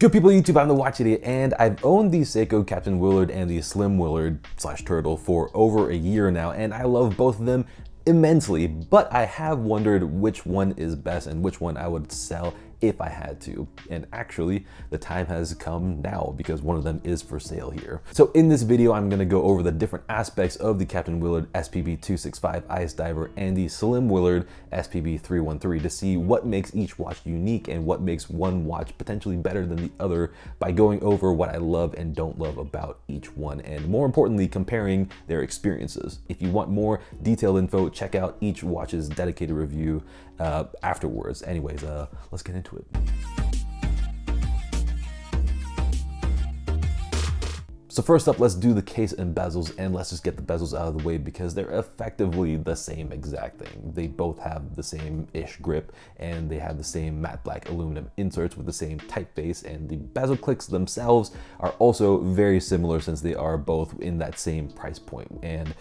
Good people of YouTube, I'm the Watch Idiot, and I've owned the Seiko Captain Willard and the Slim WIllard / Turtle for over a year now, and I love both of them immensely, but I have wondered which one is best and which one I would sell if I had to. And actually, the time has come now because one of them is for sale here. So in this video, I'm gonna go over the different aspects of the Captain Willard SPB265 Ice Diver and the Slim WIllard SPB313 to see what makes each watch unique and what makes one watch potentially better than the other by going over what I love and don't love about each one, and more importantly, comparing their experiences. If you want more detailed info, check out each watch's dedicated review afterwards. Anyways, let's get into it. So first up, let's do the case and bezels, and let's just get the bezels out of the way because they're effectively the same exact thing. They both have the same-ish grip, and they have the same matte black aluminum inserts with the same typeface, and the bezel clicks themselves are also very similar since they are both in that same price point. And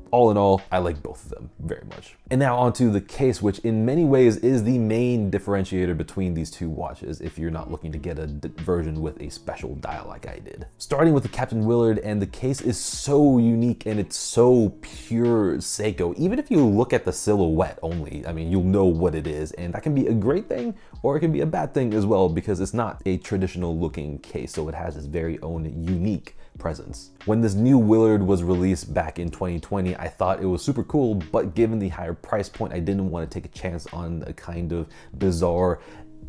all in all, I like both of them very much. And now onto the case, which in many ways is the main differentiator between these two watches if you're not looking to get a version with a special dial like I did. Starting with the Captain Willard, and the case is so unique and it's so pure Seiko. Even if you look at the silhouette only, I mean, you'll know what it is, and that can be a great thing or it can be a bad thing as well because it's not a traditional looking case, so it has its very own unique presence. When this new Willard was released back in 2020, I thought it was super cool, but given the higher price point, I didn't want to take a chance on a kind of bizarre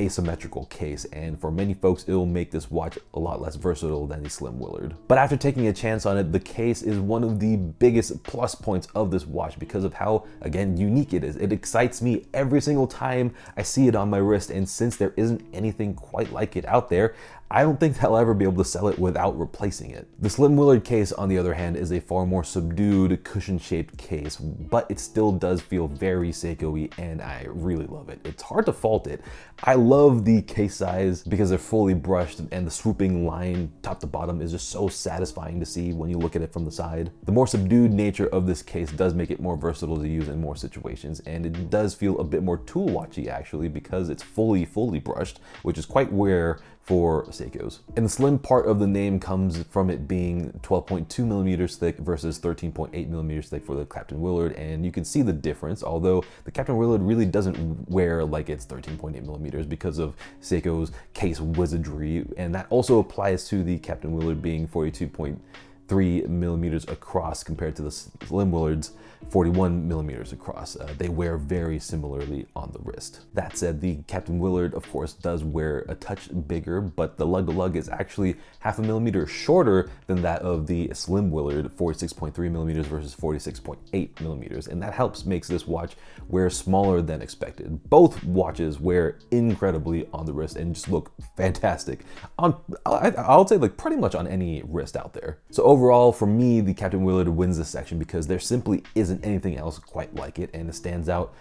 asymmetrical case, and for many folks it'll make this watch a lot less versatile than the Slim WIllard. But after taking a chance on it, the case is one of the biggest plus points of this watch because of how, again, unique it is. It excites me every single time I see it on my wrist, and since there isn't anything quite like it out there, I don't think they'll ever be able to sell it without replacing it. The Slim WIllard case, on the other hand, is a far more subdued, cushion-shaped case, but it still does feel very Seiko-y, and I really love it. It's hard to fault it. I love the case size because they're fully brushed, and the swooping line top to bottom is just so satisfying to see when you look at it from the side. The more subdued nature of this case does make it more versatile to use in more situations, and it does feel a bit more tool watchy actually because it's fully brushed, which is quite rare for Seikos. And the slim part of the name comes from it being 12.2 millimeters thick versus 13.8 millimeters thick for the Captain Willard, and you can see the difference, although the Captain Willard really doesn't wear like it's 13.8 millimeters because of Seiko's case wizardry, and that also applies to the Captain Willard being 42.3 millimeters across compared to the Slim Willard's 41 millimeters across. They wear very similarly on the wrist. That said, the Captain Willard, of course, does wear a touch bigger, but the lug-to-lug is actually half a millimeter shorter than that of the Slim Willard, 46.3 millimeters versus 46.8 millimeters, and that makes this watch wear smaller than expected. Both watches wear incredibly on the wrist and just look fantastic on, I'll say, like pretty much on any wrist out there. So overall, for me, the Captain Willard wins this section because there simply isn't anything else quite like it, and it stands out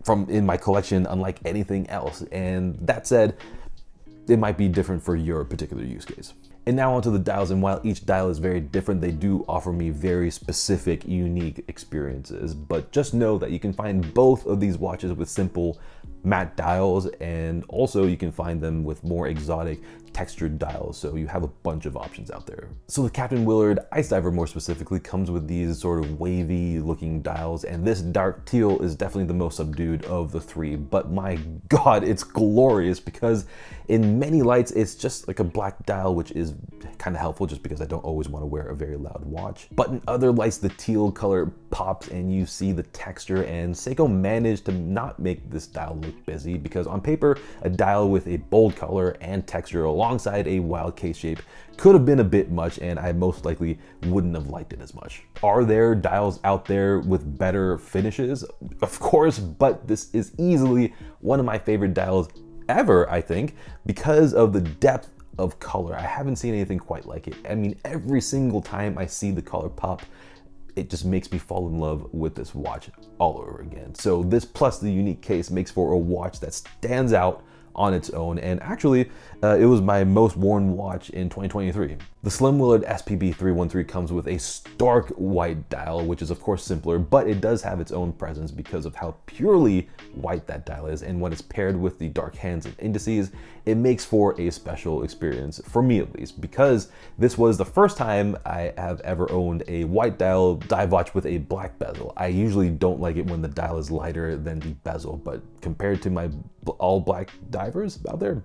in my collection unlike anything else. And that said, it might be different for your particular use case. And now onto the dials, and while each dial is very different, they do offer me very specific, unique experiences. But just know that you can find both of these watches with simple matte dials, and also you can find them with more exotic textured dials, so you have a bunch of options out there. So the Captain Willard Ice Diver more specifically comes with these sort of wavy looking dials, and this dark teal is definitely the most subdued of the three, but my god, it's glorious because in many lights it's just like a black dial, which is kind of helpful just because I don't always want to wear a very loud watch. But in other lights, the teal color pops and you see the texture, and Seiko managed to not make this dial look busy because on paper, a dial with a bold color and texture alongside a wild case shape could have been a bit much, and I most likely wouldn't have liked it as much. Are there dials out there with better finishes? Of course, but this is easily one of my favorite dials ever, I think, because of the depth of color. I haven't seen anything quite like it. I mean, every single time I see the color pop, it just makes me fall in love with this watch all over again. So this plus the unique case makes for a watch that stands out on its own, and actually it was my most worn watch in 2023. The Slim WIllard SPB313 comes with a stark white dial, which is of course simpler, but it does have its own presence because of how purely white that dial is, and when it's paired with the dark hands and indices, it makes for a special experience, for me at least, because this was the first time I have ever owned a white dial dive watch with a black bezel. I usually don't like it when the dial is lighter than the bezel, but compared to my all black divers out there,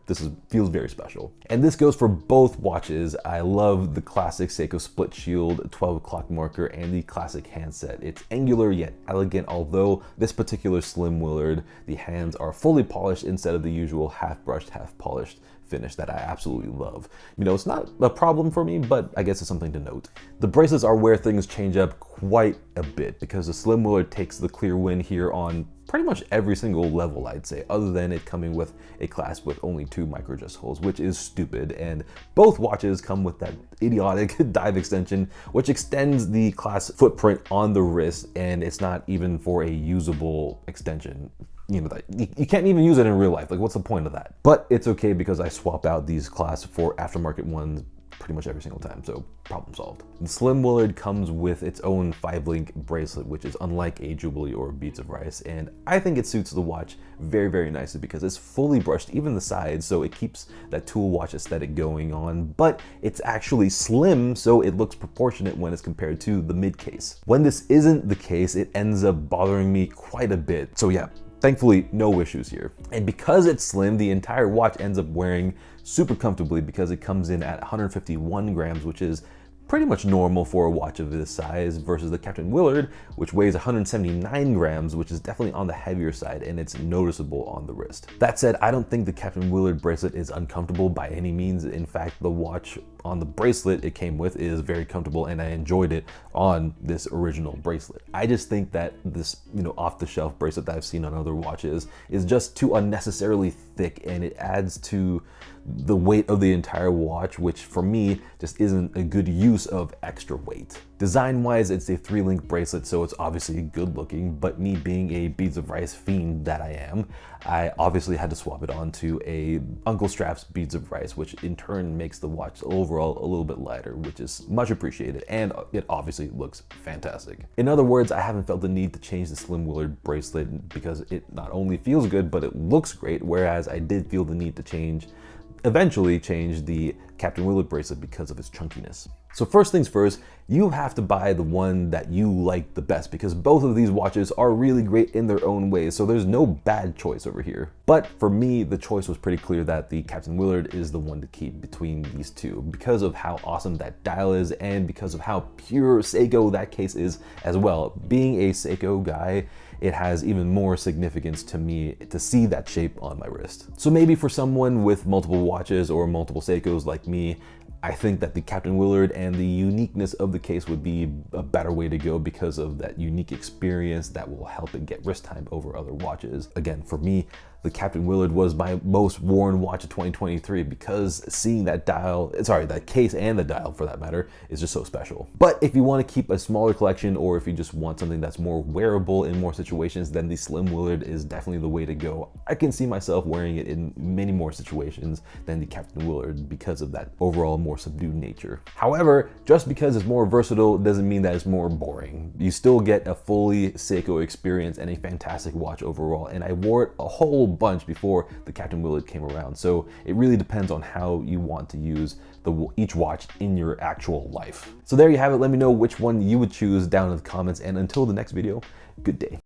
feels very special. And this goes for both watches. I love the classic Seiko split shield 12 o'clock marker and the classic handset. It's angular yet elegant, although this particular Slim WIllard, the hands are fully polished instead of the usual half brushed, half polished finish that I absolutely love. You know, it's not a problem for me, but I guess it's something to note. The bracelets are where things change up quite a bit because the Slim WIllard takes the clear win here on pretty much every single level, I'd say, other than it coming with a clasp with only 2 micro adjust holes, which is stupid. And both watches come with that idiotic dive extension, which extends the clasp footprint on the wrist, and it's not even for a usable extension. You know, you can't even use it in real life. Like, what's the point of that? But it's okay because I swap out these clasps for aftermarket ones pretty much every single time, so problem solved. The Slim WIllard comes with its own 5-link bracelet, which is unlike a Jubilee or Beads of Rice, and I think it suits the watch very, very nicely because it's fully brushed, even the sides, so it keeps that tool watch aesthetic going on, but it's actually slim, so it looks proportionate when it's compared to the mid case. When this isn't the case, it ends up bothering me quite a bit, so yeah. Thankfully, no issues here. And because it's slim, the entire watch ends up wearing super comfortably because it comes in at 151 grams, which is pretty much normal for a watch of this size, versus the Captain Willard, which weighs 179 grams, which is definitely on the heavier side, and it's noticeable on the wrist. That said, I don't think the Captain Willard bracelet is uncomfortable by any means. In fact, the watch on the bracelet it came with is very comfortable, and I enjoyed it on this original bracelet. I just think that this, you know, off-the-shelf bracelet that I've seen on other watches is just too unnecessarily thick, and it adds to the weight of the entire watch, which for me just isn't a good use of extra weight. Design-wise, it's a 3-link bracelet, so it's obviously good looking, but me being a Beads of Rice fiend that I am, I obviously had to swap it onto a Uncle Strap's Beads of Rice, which in turn makes the watch overall a little bit lighter, which is much appreciated, and it obviously looks fantastic. In other words, I haven't felt the need to change the Slim WIllard bracelet because it not only feels good, but it looks great, whereas I did feel the need to eventually change the Captain Willard bracelet because of its chunkiness. So first things first, you have to buy the one that you like the best because both of these watches are really great in their own ways, so there's no bad choice over here. But for me, the choice was pretty clear that the Captain Willard is the one to keep between these two because of how awesome that dial is and because of how pure Seiko that case is as well. Being a Seiko guy, it has even more significance to me to see that shape on my wrist. So maybe for someone with multiple watches or multiple Seikos like me, I think that the Captain Willard and the uniqueness of the case would be a better way to go because of that unique experience that will help it get wrist time over other watches. Again, for me, the Captain Willard was my most worn watch of 2023 because seeing that that case and the dial for that matter is just so special. But if you want to keep a smaller collection or if you just want something that's more wearable in more situations, then the Slim WIllard is definitely the way to go. I can see myself wearing it in many more situations than the Captain Willard because of that overall more subdued nature. However, just because it's more versatile doesn't mean that it's more boring. You still get a fully Seiko experience and a fantastic watch overall, and I wore it a whole bunch before the Captain Willard came around, so it really depends on how you want to use each watch in your actual life. So there you have it. Let me know which one you would choose down in the comments, and until the next video, good day.